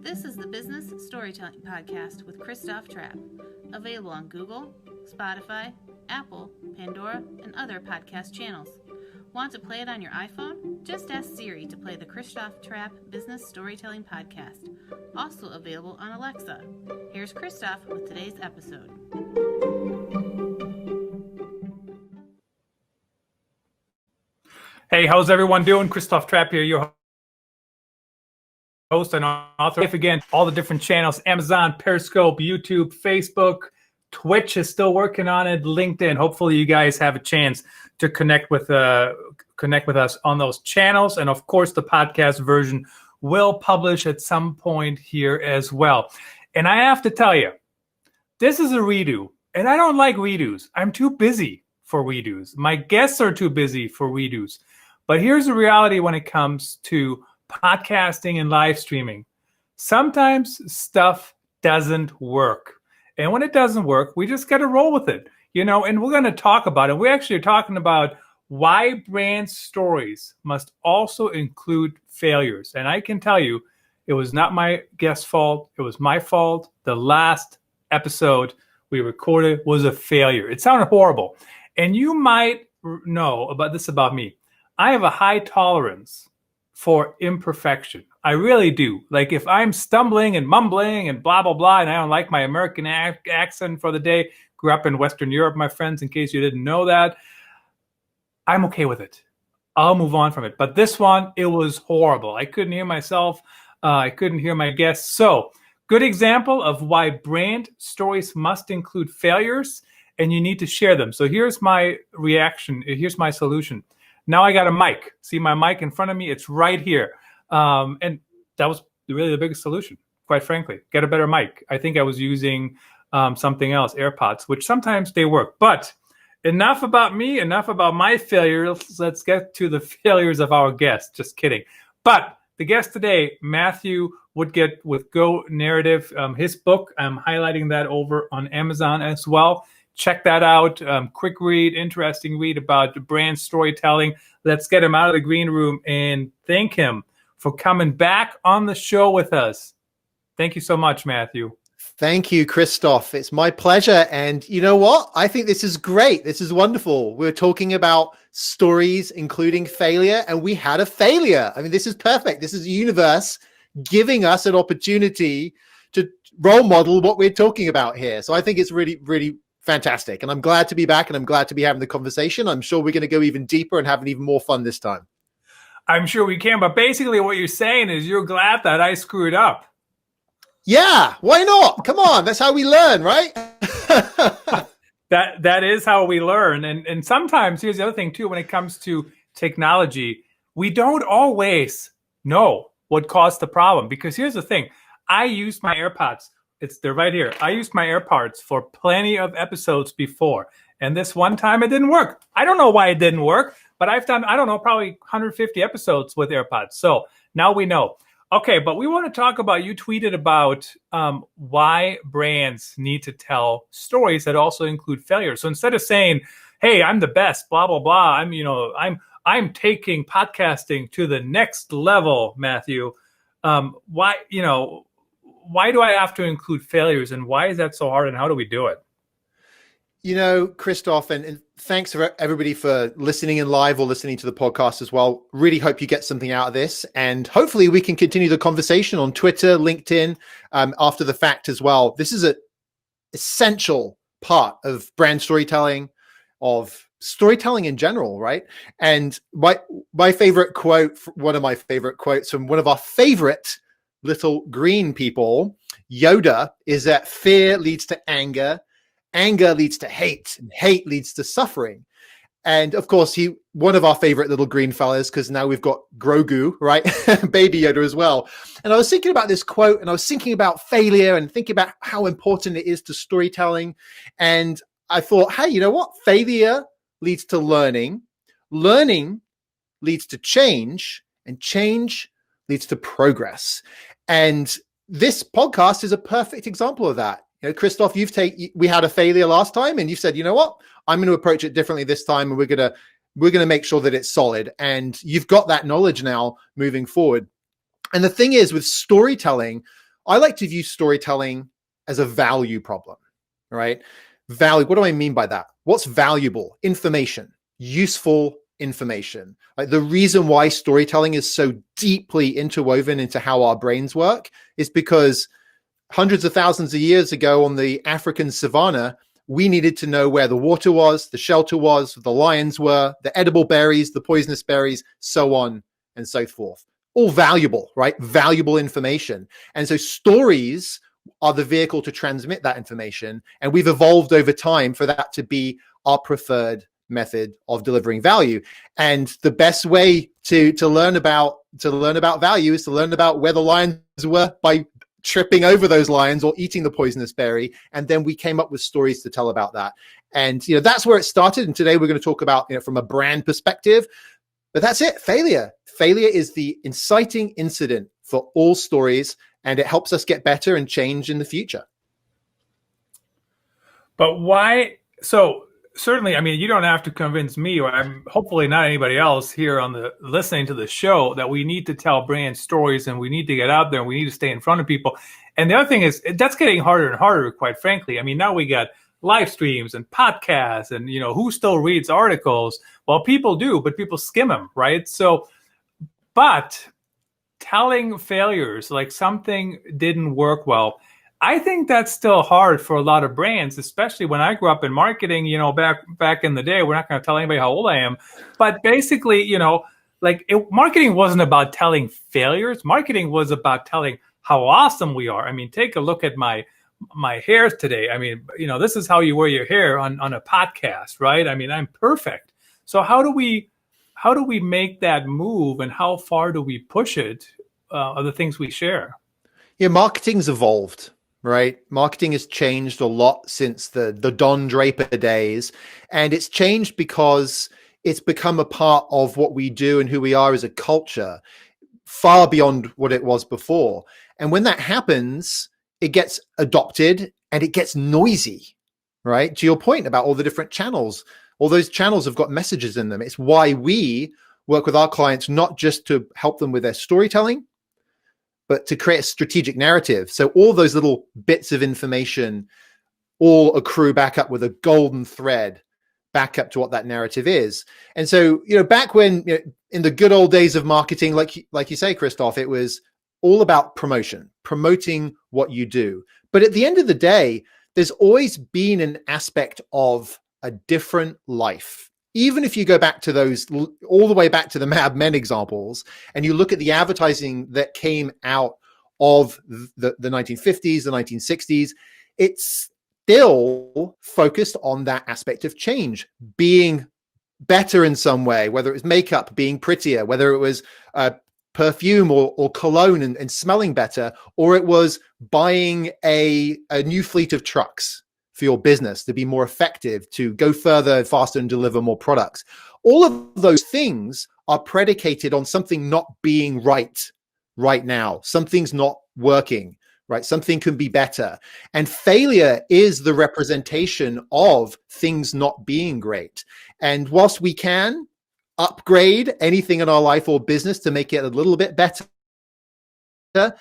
This is the Business Storytelling Podcast with Christoph Trapp, available on Google, Spotify, Apple, Pandora, and other podcast channels. Want to play it on your iPhone? Just ask Siri to play the Christoph Trapp Business Storytelling Podcast, also available on Alexa. Here's Christoph with today's episode. Hey, how's everyone doing? Christoph Trapp here, your host and author. If again, all the different channels, Amazon, Periscope, YouTube, Facebook, Twitch is still working on it, LinkedIn. Hopefully you guys have a chance to connect with us on those channels. And of course, the podcast version will publish at some point here as well. And I have to tell you, this is a redo. And I don't like redos. I'm too busy for redos. My guests are too busy for redos. But here's the reality when it comes to podcasting and live streaming. Sometimes stuff doesn't work. And when it doesn't work, we just got to roll with it, and we're going to talk about it. We actually are talking about why brand stories must also include failures. And I can tell you, it was not my guest's fault. It was my fault. The last episode we recorded was a failure. It sounded horrible. And you might know about this about me. I have a high tolerance for imperfection. I really do. Like if I'm stumbling and mumbling and blah, blah, blah, and I don't like my American accent for the day, grew up in Western Europe, my friends, in case you didn't know that, I'm okay with it. I'll move on from it. But this one, it was horrible. I couldn't hear myself. I couldn't hear my guests. So good example of why brand stories must include failures, and you need to share them. So here's my reaction. Here's my solution. Now I got a mic. See my mic in front of me? It's right here. And that was really the biggest solution, quite frankly. Get a better mic. I think I was using something else, AirPods, which sometimes they work. But enough about me, enough about my failures. Let's get to the failures of our guests. Just kidding. But the guest today, Matthew Woodgett with Go Narrative, his book, I'm highlighting that over on Amazon as well. Check that out. Quick read, interesting read about brand storytelling. Let's get him out of the green room and thank him for coming back on the show with us. Thank you so much, Matthew. Thank you, Christoph. It's my pleasure. And you know what? I think this is great. This is wonderful. We're talking about stories, including failure, and we had a failure. I mean, this is perfect. This is the universe giving us an opportunity to role model what we're talking about here. So I think it's really, really fantastic. And I'm glad to be back, and I'm glad to be having the conversation. I'm sure we're going to go even deeper and having even more fun this time. I'm sure we can. But basically what you're saying is you're glad that I screwed up. Yeah, why not? Come on. That's how we learn, right? That is how we learn. And sometimes, here's the other thing too, when it comes to technology, we don't always know what caused the problem. Because here's the thing. I used my AirPods. They're right here. I used my AirPods for plenty of episodes before. And this one time it didn't work. I don't know why it didn't work, but I've done, probably 150 episodes with AirPods. So now we know. Okay, but we want to talk about, you tweeted about why brands need to tell stories that also include failure. So instead of saying, hey, I'm the best, blah, blah, blah, I'm taking podcasting to the next level, Matthew. Why do I have to include failures, and why is that so hard, and how do we do it? Christoph, and thanks for everybody for listening in live or listening to the podcast as well. Really hope you get something out of this, and hopefully we can continue the conversation on Twitter, LinkedIn, after the fact as well. This is an essential part of brand storytelling, of storytelling in general, right? And my favorite quote, one of my favorite quotes from one of our favorite little green people, Yoda, is that fear leads to anger, anger leads to hate, and hate leads to suffering. And of course, one of our favorite little green fellas, because now we've got Grogu, right? Baby Yoda as well. And I was thinking about this quote, and I was thinking about failure and thinking about how important it is to storytelling. And I thought, hey, you know what? Failure leads to learning. Learning leads to change, and change leads to progress. And this podcast is a perfect example of that. Christoph, we had a failure last time, and you said, you know what? I'm going to approach it differently this time, and we're going to make sure that it's solid. And you've got that knowledge now moving forward. And the thing is, with storytelling, I like to view storytelling as a value problem, right? Value. What do I mean by that? What's valuable? Information, useful information. Like the reason why storytelling is so deeply interwoven into how our brains work is because hundreds of thousands of years ago on the African savanna, we needed to know where the water was, the shelter was, the lions were, the edible berries, the poisonous berries, so on and so forth. All valuable, right? Valuable information. And so stories are the vehicle to transmit that information. And we've evolved over time for that to be our preferred method of delivering value. And the best way to learn about value is to learn about where the lions were by tripping over those lions or eating the poisonous berry. And then we came up with stories to tell about that. And that's where it started. And today we're going to talk about from a brand perspective. But that's it. Failure is the inciting incident for all stories, and it helps us get better and change in the future. But why? So certainly, I mean, you don't have to convince me, or hopefully not anybody else here on the listening to the show, that we need to tell brand stories and we need to get out there and we need to stay in front of people. And the other thing is that's getting harder and harder, quite frankly. I mean, now we got live streams and podcasts and, who still reads articles? Well, people do, but people skim them, right? So, but telling failures, like something didn't work well, I think that's still hard for a lot of brands, especially when I grew up in marketing, back in the day. We're not going to tell anybody how old I am, but basically, marketing wasn't about telling failures. Marketing was about telling how awesome we are. I mean, take a look at my hair today. I mean, this is how you wear your hair on a podcast, right? I mean, I'm perfect. So how do we make that move, and how far do we push it, of the things we share? Yeah, marketing's evolved, right? Marketing has changed a lot since the Don Draper days. And it's changed because it's become a part of what we do and who we are as a culture, far beyond what it was before. And when that happens, it gets adopted and it gets noisy, right? To your point about all the different channels, all those channels have got messages in them. It's why we work with our clients, not just to help them with their storytelling, but to create a strategic narrative. So all those little bits of information all accrue back up with a golden thread back up to what that narrative is. And so, back when, in the good old days of marketing, like you say, Christoph, it was all about promoting what you do. But at the end of the day, there's always been an aspect of a different life. Even if you go back to those, all the way back to the Mad Men examples, and you look at the advertising that came out of the 1950s, the 1960s, it's still focused on that aspect of change, being better in some way, whether it was makeup, being prettier, whether it was perfume or cologne and smelling better, or it was buying a new fleet of trucks for your business to be more effective, to go further, faster, and deliver more products. All of those things are predicated on something not being right now. Something's not working, right? Something can be better. And failure is the representation of things not being great. And whilst we can upgrade anything in our life or business to make it a little bit better,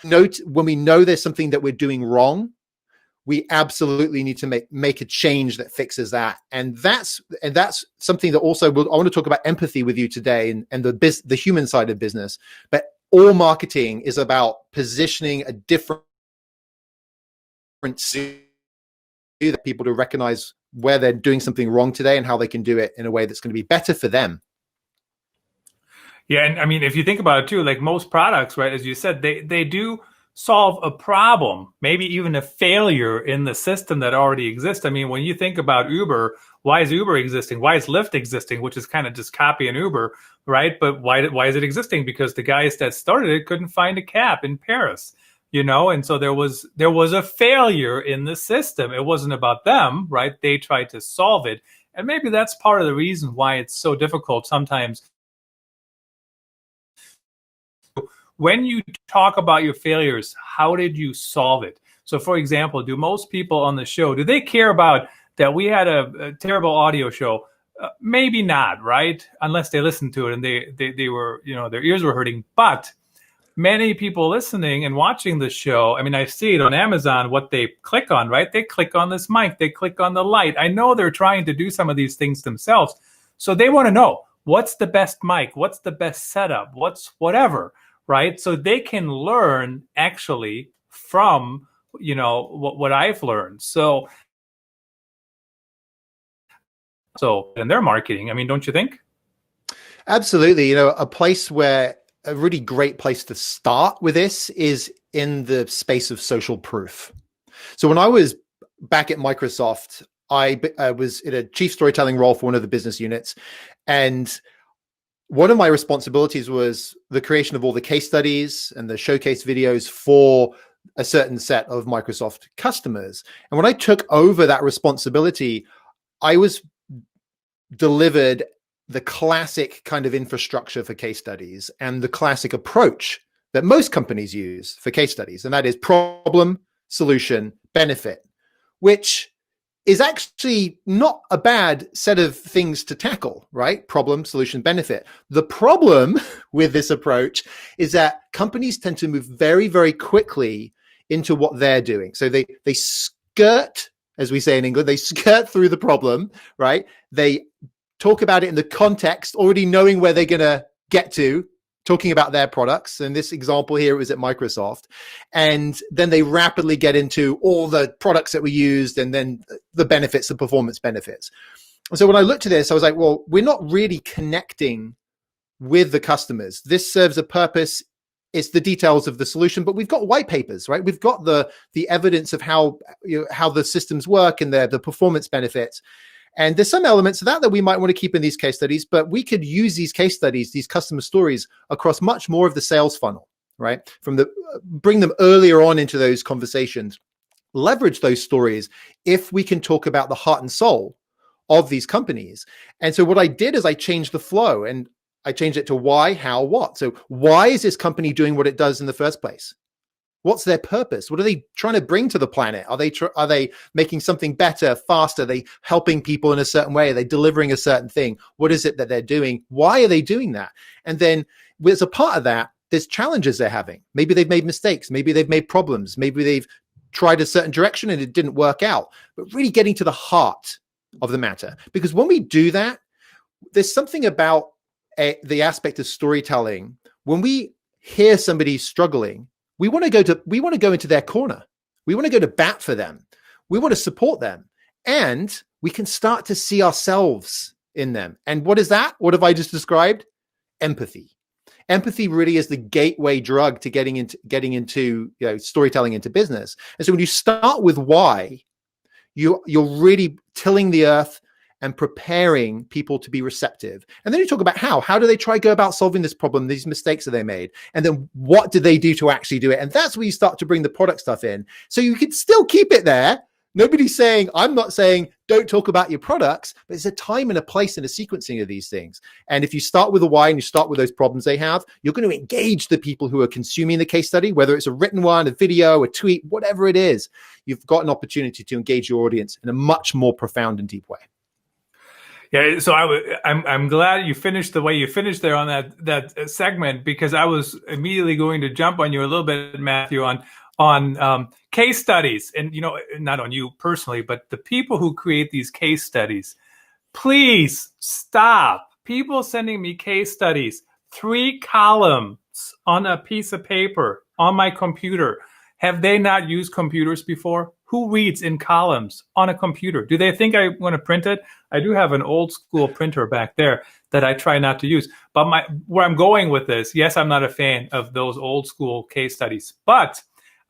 note when we know there's something that we're doing wrong, we absolutely need to make a change that fixes that. And that's something that also I want to talk about empathy with you today and the human side of business. But all marketing is about positioning a different that people to recognize where they're doing something wrong today and how they can do it in a way that's going to be better for them. Yeah, and I mean, if you think about it too, like most products, right, as you said, they do solve a problem, maybe even a failure in the system that already exists. I mean, when you think about Uber, why is Uber existing? Why is Lyft existing? Which is kind of just copying Uber, right? But why is it existing? Because the guys that started it couldn't find a cab in Paris, and so there was a failure in the system. It wasn't about them, right? They tried to solve it. And maybe that's part of the reason why it's so difficult sometimes. When you talk about your failures, how did you solve it? So, for example, do most people on the show, do they care about that we had a terrible audio show? Maybe not, right? Unless they listened to it and they were, their ears were hurting. But many people listening and watching the show, I mean, I see it on Amazon, what they click on, right? They click on this mic, they click on the light. I know they're trying to do some of these things themselves. So they want to know, what's the best mic? What's the best setup? What's whatever, right? So they can learn actually from, what I've learned. So in their marketing, I mean, don't you think? Absolutely. A really great place to start with this is in the space of social proof. So when I was back at Microsoft, I was in a chief storytelling role for one of the business units. And one of my responsibilities was the creation of all the case studies and the showcase videos for a certain set of Microsoft customers. And when I took over that responsibility, I was delivered the classic kind of infrastructure for case studies and the classic approach that most companies use for case studies. And that is problem, solution, benefit, which is actually not a bad set of things to tackle, right? Problem, solution, benefit. The problem with this approach is that companies tend to move very, very quickly into what they're doing. So they skirt, as we say in England, they skirt through the problem, right? They talk about it in the context, already knowing where they're going to get to, talking about their products. In this example here, it was at Microsoft. And then they rapidly get into all the products that were used and then the benefits, the performance benefits. And so when I looked at this, I was like, well, we're not really connecting with the customers. This serves a purpose. It's the details of the solution, but we've got white papers, right? We've got the evidence of how the systems work and the performance benefits. And there's some elements of that we might want to keep in these case studies, but we could use these case studies, these customer stories, across much more of the sales funnel, right? Bring them earlier on into those conversations, leverage those stories if we can talk about the heart and soul of these companies. And so what I did is I changed the flow and I changed it to why, how, what. So why is this company doing what it does in the first place? What's their purpose? What are they trying to bring to the planet? Are they making something better, faster? Are they helping people in a certain way? Are they delivering a certain thing? What is it that they're doing? Why are they doing that? And then as a part of that, there's challenges they're having. Maybe they've made mistakes. Maybe they've made problems. Maybe they've tried a certain direction and it didn't work out. But really getting to the heart of the matter. Because when we do that, there's something about the aspect of storytelling. When we hear somebody struggling, we want to go into their corner. We want to go to bat for them. We want to support them. And we can start to see ourselves in them. And what is that? What have I just described? Empathy. Empathy really is the gateway drug to getting into storytelling into business. And so when you start with why, you're really tilling the earth and preparing people to be receptive. And then you talk about how do they go about solving this problem, these mistakes that they made? And then what do they do to actually do it? And that's where you start to bring the product stuff in. So you can still keep it there. I'm not saying don't talk about your products, but there's a time and a place and a sequencing of these things. And if you start with the why and you start with those problems they have, you're going to engage the people who are consuming the case study, whether it's a written one, a video, a tweet, whatever it is. You've got an opportunity to engage your audience in a much more profound and deep way. Yeah, so I'm glad you finished the way you finished there on that segment, because I was immediately going to jump on you a little bit, Matthew, on case studies, and not on you personally, but the people who create these case studies. Please stop. People sending me case studies, 3 columns on a piece of paper on my computer. Have they not used computers before? Who reads in columns on a computer? Do they think I want to print it? I do have an old school printer back there that I try not to use. But where I'm going with this, yes, I'm not a fan of those old school case studies, but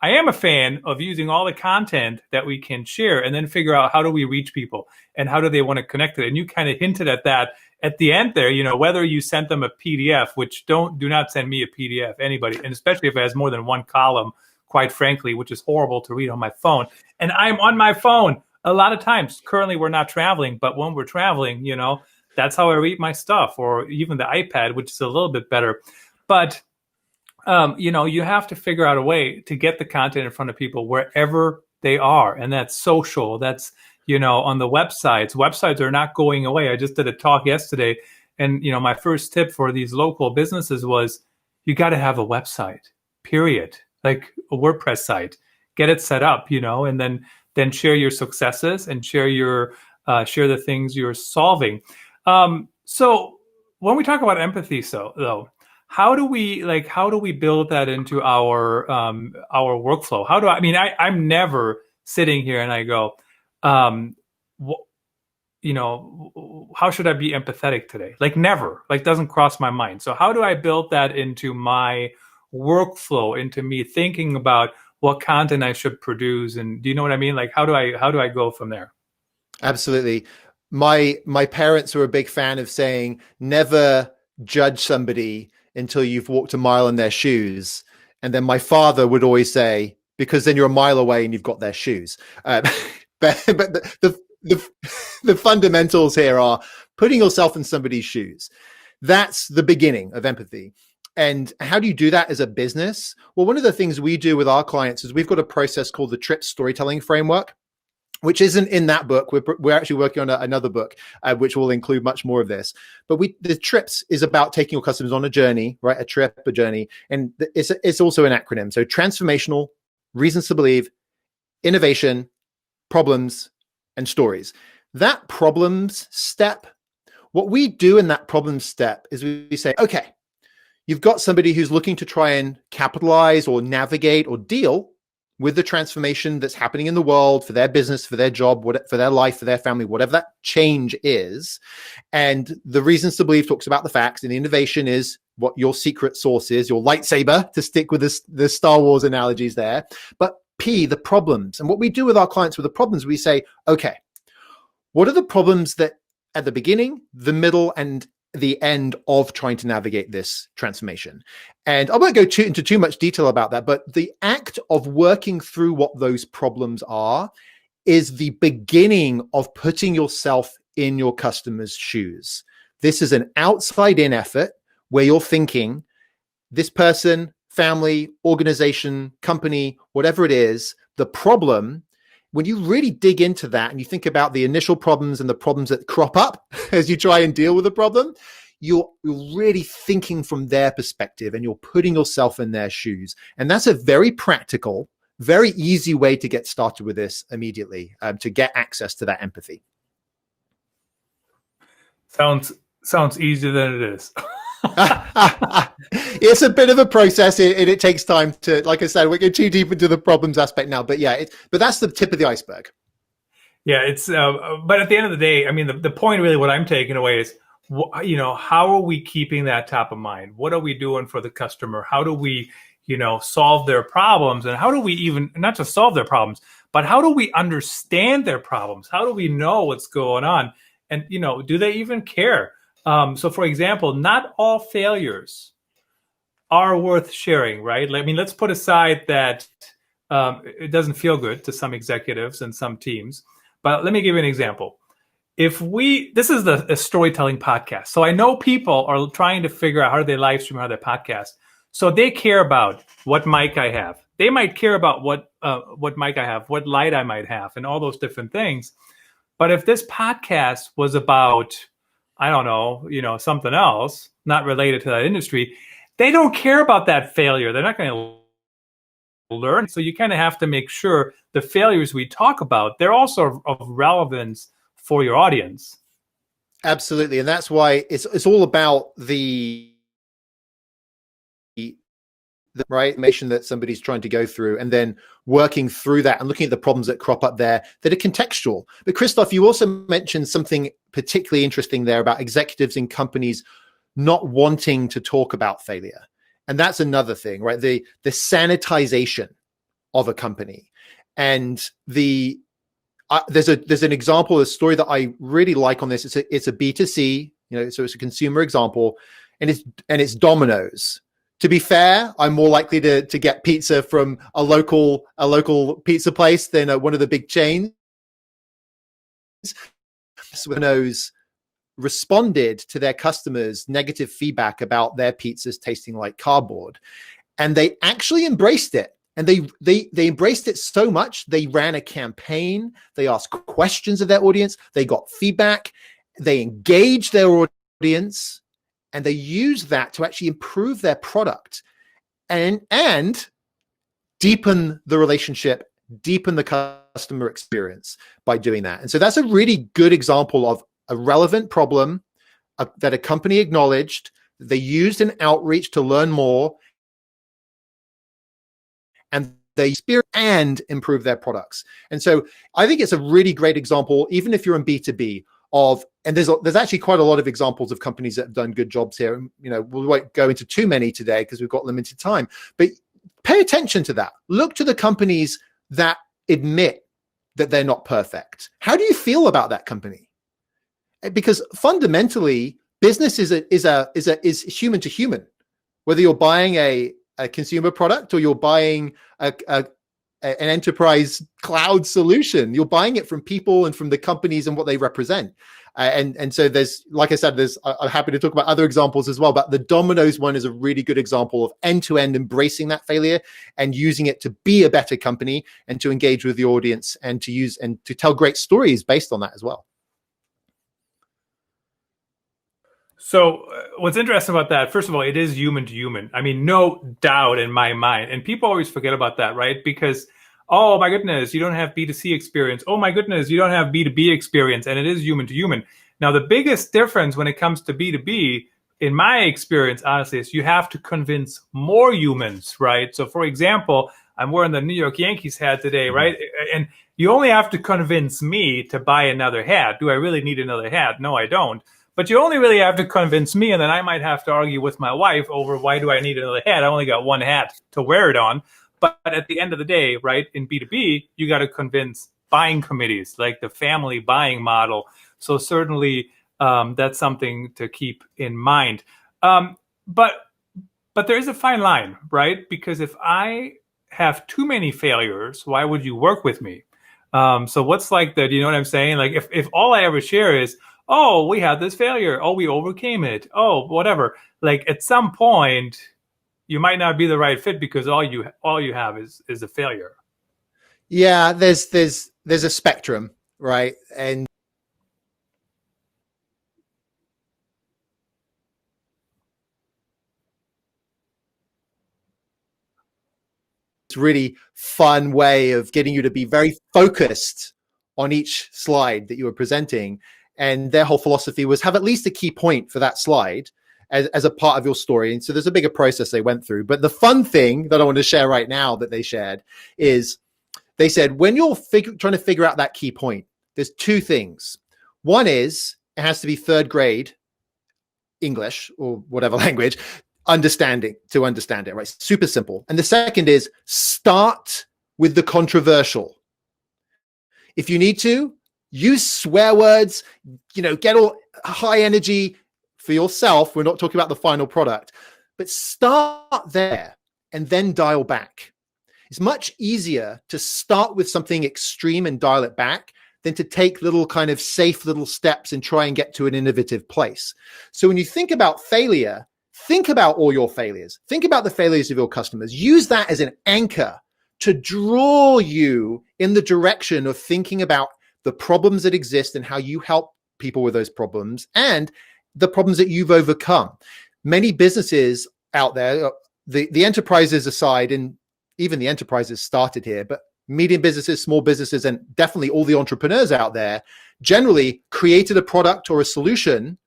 I am a fan of using all the content that we can share and then figure out how do we reach people and how do they want to connect it. And you kind of hinted at that at the end there, whether you sent them a PDF, which do not send me a PDF, anybody, and especially if it has more than 1 column, quite frankly, which is horrible to read on my phone. And I'm on my phone a lot of times. Currently, we're not traveling, but when we're traveling, that's how I read my stuff, or even the iPad, which is a little bit better. But, you have to figure out a way to get the content in front of people wherever they are. And that's social. That's, on the websites. Websites are not going away. I just did a talk yesterday. And, my first tip for these local businesses was you got to have a website. period, like a WordPress site. Get it set up, and then share your successes and share the things you're solving. So when we talk about empathy, though, how do we build that into our workflow? I'm never sitting here and I go, how should I be empathetic today? Like never, doesn't cross my mind. So how do I build that into my workflow, into me thinking about what content I should produce? And do you know what I mean? Like, how do I go from there? Absolutely. My parents were a big fan of saying, never judge somebody until you've walked a mile in their shoes. And then my father would always say, because then you're a mile away and you've got their shoes. But the fundamentals here are putting yourself in somebody's shoes. That's the beginning of empathy. And how do you do that as a business? Well, one of the things we do with our clients is we've got a process called the TRIPS storytelling framework, which isn't in that book. We're actually working on another book, which will include much more of this. But the TRIPS is about taking your customers on a journey, right? A journey. And it's also an acronym. So transformational, reasons to believe, innovation, problems, and stories. That problems step, what we do in that problem step is we say, okay, you've got somebody who's looking to try and capitalize or navigate or deal with the transformation that's happening in the world for their business, for their job, for their life, for their family, whatever that change is. And the reasons to believe talks about the facts, and the innovation is what your secret sauce is, your lightsaber, to stick with the Star Wars analogies there. But P, the problems. And what we do with our clients with the problems, we say, okay, what are the problems that at the beginning, the middle, and the end of trying to navigate this transformation? And I won't go into too much detail about that, but the act of working through what those problems are is the beginning of putting yourself in your customer's shoes. This is an outside-in effort where you're thinking, this person, family, organization, company, whatever it is, the problem, when you really dig into that and you think about the initial problems and the problems that crop up as you try and deal with the problem, you're really thinking from their perspective and you're putting yourself in their shoes. And that's a very practical, very easy way to get started with this immediately, to get access to that empathy. Sounds easier than it is. It's a bit of a process, and it takes time to, like I said, we're getting too deep into the problems aspect now, but yeah, but that's the tip of the iceberg. Yeah, it's but at the end of the day, I mean, the point really, what I'm taking away is, how are we keeping that top of mind? What are we doing for the customer? How do we, solve their problems? And how do we even, not just solve their problems, but how do we understand their problems? How do we know what's going on? And, do they even care? So for example, not all failures are worth sharing, right? I mean, let's put aside that it doesn't feel good to some executives and some teams, but let me give you an example. This is a storytelling podcast. So I know people are trying to figure out how do they live stream, how do they podcast. So they care about what mic I have. They might care about what mic I have, what light I might have, and all those different things. But if this podcast was about, I don't know, something else, not related to that industry, they don't care about that failure. They're not going to learn. So you kind of have to make sure the failures we talk about, they're also of relevance for your audience. Absolutely. And that's why it's all about the right information that somebody's trying to go through, and then working through that and looking at the problems that crop up there that are contextual. But Christoph, you also mentioned something particularly interesting there about executives in companies not wanting to talk about failure. And that's another thing, right? The sanitization of a company. And there's an example, a story that I really like on this. It's a B2C, so it's a consumer example, and it's Domino's. To be fair, I'm more likely to get pizza from a local pizza place than one of the big chains. Domino's responded to their customers' negative feedback about their pizzas tasting like cardboard, and they actually embraced it. And they embraced it so much, they ran a campaign, they asked questions of their audience, they got feedback, they engaged their audience, and they used that to actually improve their product. and deepen the relationship, deepen the customer experience by doing that. And so that's a really good example of a relevant problem that a company acknowledged. They used an outreach to learn more, and they experience and improve their products. And so I think it's a really great example, even if you're in B2B, of, and there's actually quite a lot of examples of companies that have done good jobs here. You know, we won't go into too many today because we've got limited time, but pay attention to that. Look to the companies that admit that they're not perfect. How do you feel about that company? Because fundamentally, business is human to human. Whether you're buying a consumer product or you're buying an enterprise cloud solution, you're buying it from people and from the companies and what they represent. And so there's, like I said, I'm happy to talk about other examples as well, but the Domino's one is a really good example of end-to-end embracing that failure and using it to be a better company and to engage with the audience and to use and to tell great stories based on that as well. So what's interesting about that, first of all, it is human to human. I mean, no doubt in my mind. And people always forget about that, right? Because, oh my goodness, you don't have B2C experience. Oh my goodness, you don't have B2B experience. And it is human to human. Now, the biggest difference when it comes to B2B, in my experience, honestly, is you have to convince more humans, right? So for example, I'm wearing the New York Yankees hat today, right? And you only have to convince me to buy another hat. Do I really need another hat? No, I don't. But you only really have to convince me, and then I might have to argue with my wife over why do I need another hat? I only got one hat to wear it on. But at the end of the day, right, in B2B, you got to convince buying committees, like the family buying model. So certainly that's something to keep in mind. But there is a fine line, right? Because if I have too many failures, why would you work with me? So what's like that? You know what I'm saying? Like if all I ever share is, oh, we had this failure. Oh, we overcame it. Oh, whatever. Like at some point, you might not be the right fit because all you have is a failure. Yeah, there's a spectrum, right? And it's really fun way of getting you to be very focused on each slide that you were presenting. And their whole philosophy was have at least a key point for that slide as a part of your story. And so there's a bigger process they went through. But the fun thing that I want to share right now that they shared is they said, when you're trying to figure out that key point, there's two things. One is it has to be third grade English or whatever language, to understand it, right? Super simple. And the second is start with the controversial. If you need to, use swear words, get all high energy for yourself. We're not talking about the final product, but start there and then dial back. It's much easier to start with something extreme and dial it back than to take little kind of safe little steps and try and get to an innovative place. So when you think about failure, think about all your failures. Think about the failures of your customers. Use that as an anchor to draw you in the direction of thinking about the problems that exist and how you help people with those problems and the problems that you've overcome. Many businesses out there, the enterprises aside, and even the enterprises started here, but medium businesses, small businesses, and definitely all the entrepreneurs out there generally created a product or a solution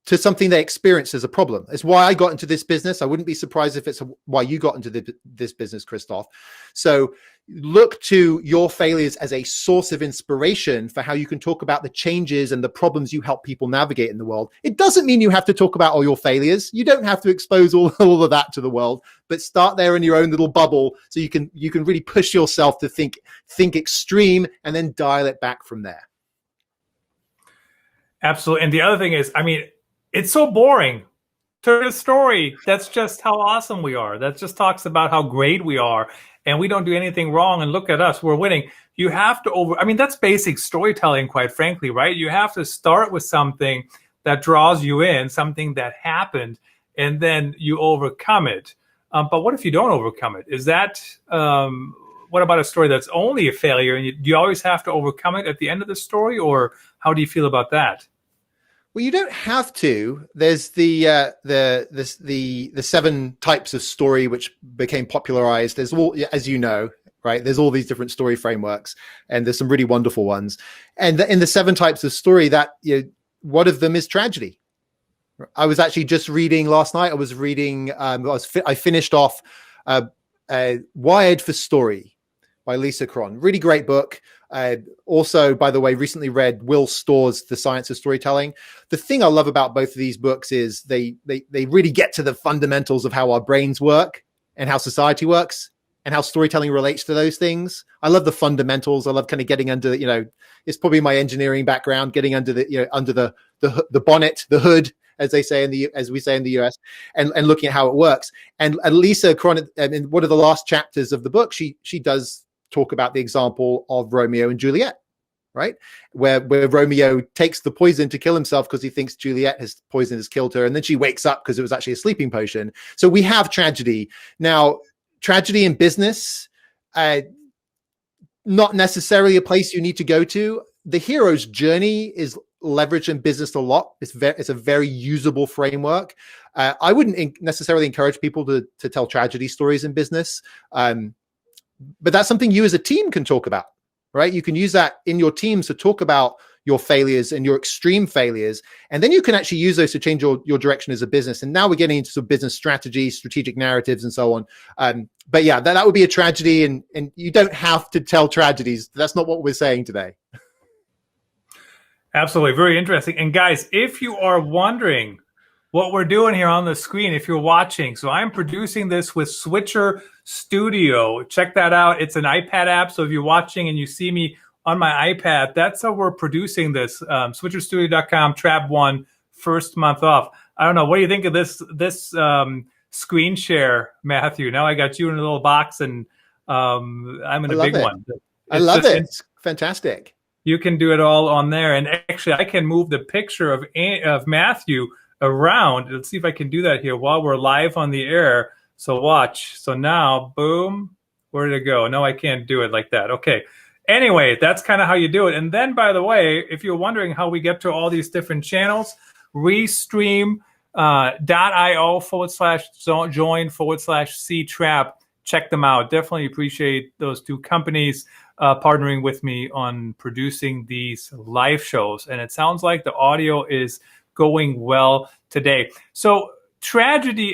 to something they experienced as a problem. It's why I got into this business. I wouldn't be surprised if it's why you got into this business, Christoph. So look to your failures as a source of inspiration for how you can talk about the changes and the problems you help people navigate in the world. It doesn't mean you have to talk about all your failures. You don't have to expose all of that to the world, but start there in your own little bubble so you can really push yourself to think extreme and then dial it back from there. Absolutely. And the other thing is, it's so boring. To the story, that's just how awesome we are. That just talks about how great we are. And we don't do anything wrong. And look at us, we're winning. You have to that's basic storytelling, quite frankly, right? You have to start with something that draws you in, something that happened, and then you overcome it. But what if you don't overcome it? Is that, what about a story that's only a failure? And do you always have to overcome it at the end of the story? Or how do you feel about that? Well, you don't have to. There's the 7 types of story which became popularized. There's all, as you know, right? There's all these different story frameworks, and there's some really wonderful ones. And in the 7 types of story, that one of them is tragedy. I was actually just reading last night. I was reading. I finished off Wired for Story by Lisa Cron. Really great book. Also, by the way, recently read Will Storr's The Science of Storytelling. The thing I love about both of these books is they really get to the fundamentals of how our brains work and how society works and how storytelling relates to those things. I love the fundamentals. I love kind of getting under, it's probably my engineering background, getting under the bonnet, the hood, as they say as we say in the US, and looking at how it works. And Lisa Cron, in one of the last chapters of the book, she does talk about the example of Romeo and Juliet, right? Where Romeo takes the poison to kill himself because he thinks Juliet has killed her. And then she wakes up because it was actually a sleeping potion. So we have tragedy. Now, tragedy in business, not necessarily a place you need to go to. The hero's journey is leveraged in business a lot. It's a very usable framework. I wouldn't necessarily encourage people to tell tragedy stories in business. But that's something you as a team can talk about, right? You can use that in your teams to talk about your failures and your extreme failures. And then you can actually use those to change your direction as a business. And now we're getting into some business strategy, strategic narratives, and so on. But yeah, that would be a tragedy. And you don't have to tell tragedies. That's not what we're saying today. Absolutely. Very interesting. And guys, if you are wondering what we're doing here on the screen, if you're watching, so I'm producing this with Switcher Studio. Check that out. It's an iPad app. So if you're watching and you see me on my iPad, that's how we're producing this. SwitcherStudio.com, Trap 1, first month off. I don't know. What do you think of this screen share, Matthew? Now I got you in a little box, and I'm in a big one. I love it. It's fantastic. You can do it all on there. And actually, I can move the picture of Matthew around. Let's see if I can do that here while we're live on the air. So watch. So now, boom, where did it go? No, I can't do it like that. Okay. Anyway, that's kind of how you do it. And then, by the way, if you're wondering how we get to all these different channels, restream.io /join/C-Trap. Check them out. Definitely appreciate those 2 companies partnering with me on producing these live shows. And it sounds like the audio is going well today. So tragedy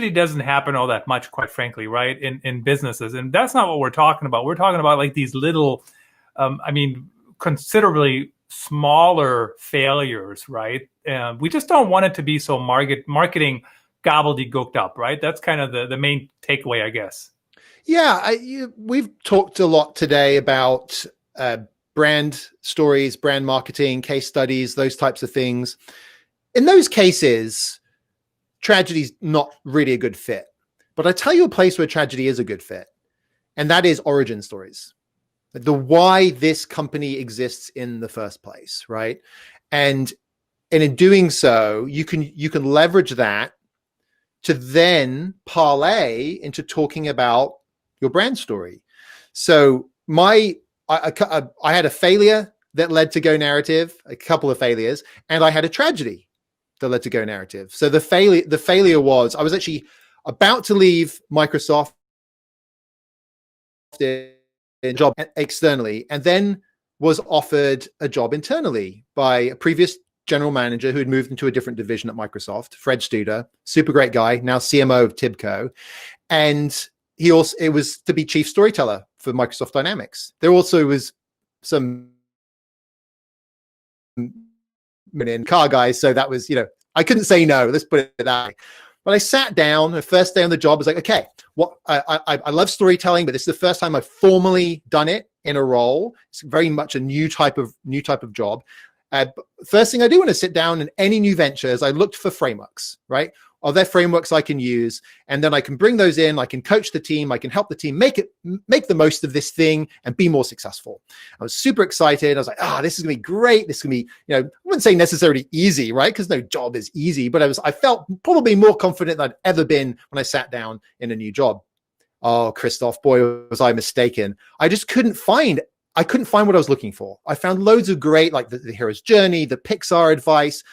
doesn't happen all that much, quite frankly, right? In businesses. And that's not what we're talking about. We're talking about like these little, considerably smaller failures, right? We just don't want it to be so marketing gobbledygooked up, right? That's kind of the main takeaway, I guess. Yeah, we've talked a lot today about brand stories, brand marketing, case studies, those types of things. In those cases, tragedy is not really a good fit. But I tell you a place where tragedy is a good fit, and that is origin stories. The why this company exists in the first place, right? And in doing so, you can leverage that to then parlay into talking about your brand story. So I had a failure that led to Go Narrative, a couple of failures, and I had a tragedy that led to Go Narrative. So the failure was I was actually about to leave Microsoft in a job externally, and then was offered a job internally by a previous general manager who had moved into a different division at Microsoft, Fred Studer, super great guy, now CMO of Tibco. And it was to be chief storyteller for Microsoft Dynamics. There also was some car guys. So that was, I couldn't say no. Let's put it that way. But I sat down, the first day on the job, I was like, okay, I love storytelling, but this is the first time I've formally done it in a role. It's very much a new type of job. First thing I do when I sit down in any new ventures, I looked for frameworks, right? Are there frameworks I can use? And then I can bring those in. I can coach the team. I can help the team make the most of this thing and be more successful. I was super excited. I was like, this is going to be great. This is going to be, I wouldn't say necessarily easy, right? Because no job is easy, but I felt probably more confident than I'd ever been when I sat down in a new job. Oh, Christoph, boy, was I mistaken. I just couldn't find what I was looking for. I found loads of great, like the hero's journey, the Pixar advice,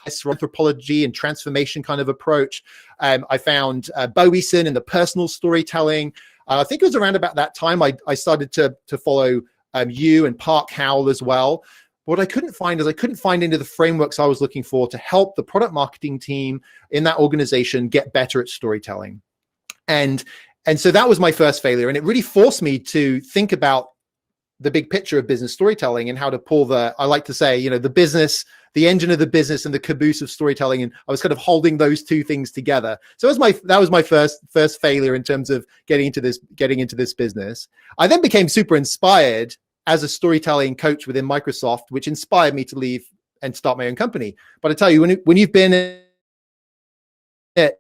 anthropology and transformation kind of approach. I found Boweson and the personal storytelling. I think it was around about that time I started to follow you and Park Howell as well. What I couldn't find any of the frameworks I was looking for to help the product marketing team in that organization get better at storytelling. And so that was my first failure. And it really forced me to think about the big picture of business storytelling and how to pull I like to say, the business, the engine of the business and the caboose of storytelling. And I was kind of holding those two things together. So that was my first failure in terms of getting into this business. I then became super inspired as a storytelling coach within Microsoft, which inspired me to leave and start my own company. But I tell you, when you've been at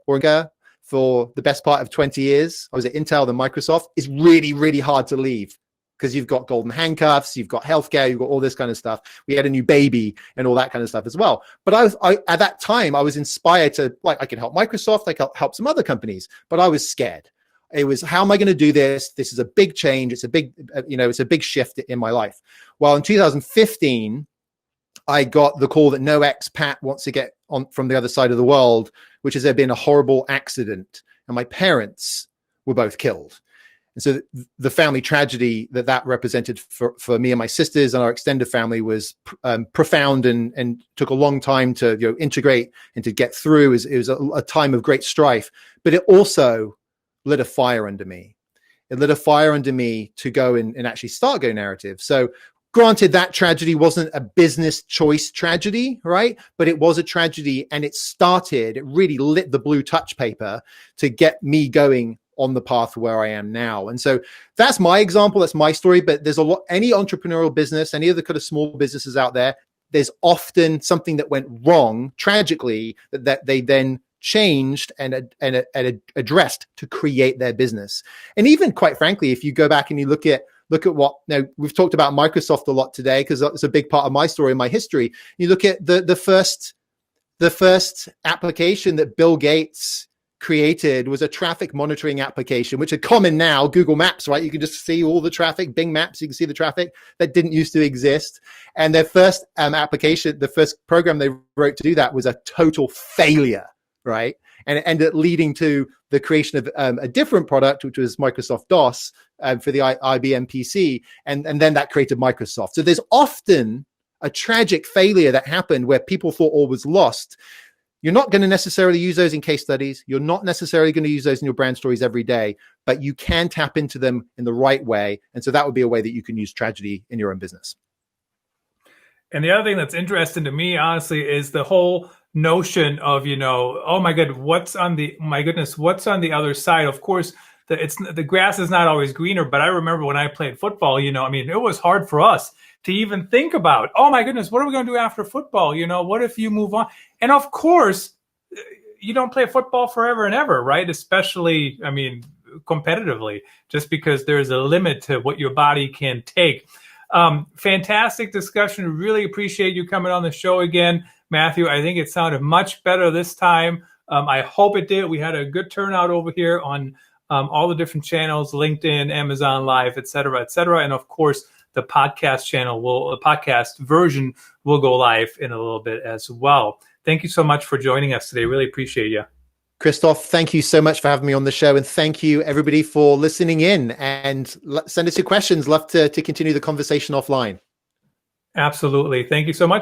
Orga for the best part of 20 years, I was at Intel, then Microsoft, it's really, really hard to leave because you've got golden handcuffs, you've got healthcare, you've got all this kind of stuff. We had a new baby and all that kind of stuff as well. But I at that time, I was inspired to, I could help Microsoft, I could help some other companies, but I was scared. It was, how am I going to do this? This is a big change. It's a big, it's a big shift in my life. Well, in 2015, I got the call that no expat wants to get on from the other side of the world, which is there been a horrible accident and my parents were both killed. And so the family tragedy that represented for me and my sisters and our extended family was profound and took a long time to integrate and to get through. It was a time of great strife, but it also lit a fire under me. It lit a fire under me to go and actually start Go Narrative. So granted, that tragedy wasn't a business choice tragedy, right? But it was a tragedy, and it really lit the blue touch paper to get me going on the path where I am now. And so that's my example, that's my story. But there's any entrepreneurial business, any of the kind of small businesses out there, there's often something that went wrong tragically that they then changed and addressed to create their business. And even quite frankly, if you go back and you look at what, we've talked about Microsoft a lot today because it's a big part of my story and my history. You look at the first application that Bill Gates created was a traffic monitoring application, which are common now, Google Maps, right? You can just see all the traffic, Bing Maps, you can see the traffic. That didn't used to exist. And their first application, the first program they wrote to do that was a total failure, right? And it ended up leading to the creation of a different product, which was Microsoft DOS for the IBM PC. And then that created Microsoft. So there's often a tragic failure that happened where people thought all was lost. You're not going to necessarily use those in case studies. You're not necessarily going to use those in your brand stories every day, but you can tap into them in the right way. And so that would be a way that you can use tragedy in your own business. And the other thing that's interesting to me, honestly, is the whole notion of, oh my goodness, what's on the other side? Of course, the grass is not always greener, but I remember when I played football, it was hard for us to even think about, oh my goodness, what are we going to do after football? What if you move on? And of course, you don't play football forever and ever, right? Especially, competitively, just because there's a limit to what your body can take. Fantastic discussion. Really appreciate you coming on the show again, Matthew. I think it sounded much better this time. I hope it did. We had a good turnout over here on all the different channels, LinkedIn, Amazon Live, et cetera, et cetera. And of course, the podcast the podcast version will go live in a little bit as well. Thank you so much for joining us today. Really appreciate you. Christoph, thank you so much for having me on the show. And thank you, everybody, for listening in. And send us your questions. Love to continue the conversation offline. Absolutely. Thank you so much.